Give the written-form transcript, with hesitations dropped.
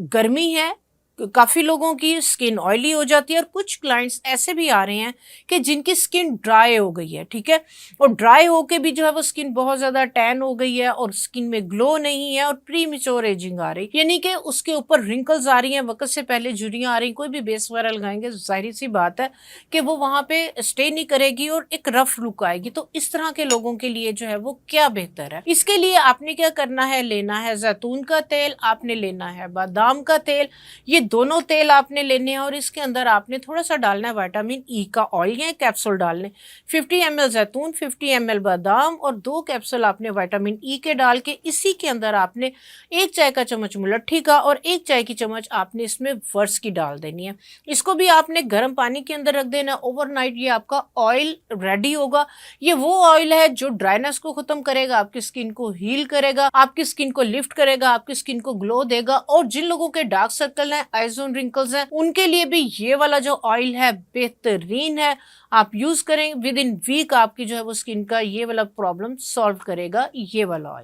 गर्मी है, काफ़ी लोगों की स्किन ऑयली हो जाती है और कुछ क्लाइंट्स ऐसे भी आ रहे हैं कि जिनकी स्किन ड्राई हो गई है, ठीक है? और ड्राई होके भी जो है वो स्किन बहुत ज़्यादा टैन हो गई है और स्किन में ग्लो नहीं है और प्रीमैच्योर एजिंग आ रही, यानी कि उसके ऊपर रिंकल्स आ रही हैं, वक़्त से पहले झुर्रियाँ आ रही हैं। कोई भी बेस वगैरह लगाएँगे, ज़ाहिर-सी बात है कि वो वहाँ पे स्टे नहीं करेगी और एक रफ लुक आएगी। तो इस तरह के लोगों के लिए जो है वो क्या बेहतर है? इसके लिए आपने क्या करना है, लेना है ज़ैतून का तेल, आपने लेना है बादाम का तेल। ये दोनों तेल आपने लेने हैं और इसके अंदर आपने थोड़ा-सा डालना है विटामिन ई का ऑयल या कैप्सूल डालने। 50 एमएल ज़ैतून, 50 एमएल बादाम और 2 कैप्सूल आपने विटामिन ई के डाल के इसी के अंदर आपने 1 चाय का चम्मच मुलट्ठी का और 1 चाय की चम्मच आपने इसमें वर्स की डाल देनी है। इसको भी आपने गर्म पानी के अंदर रख देना ओवरनाइट, ये आपका ऑयल रेडी होगा। ये वो ऑयल है जो ड्राइनेस को खत्म करेगा, आपकी स्किन को हील करेगा, आपकी स्किन को लिफ्ट करेगा, आपकी स्किन को ग्लो देगा। और जिन लोगों के डार्क सर्कल हैं, आइज ऑन रिंकल्स हैं, उनके लिए भी ये वाला जो ऑयल है बेहतरीन है। आप यूज करें, विद इन वीक आपकी जो है वो स्किन का ये वाला प्रॉब्लम सॉल्व करेगा ये वाला ऑयल।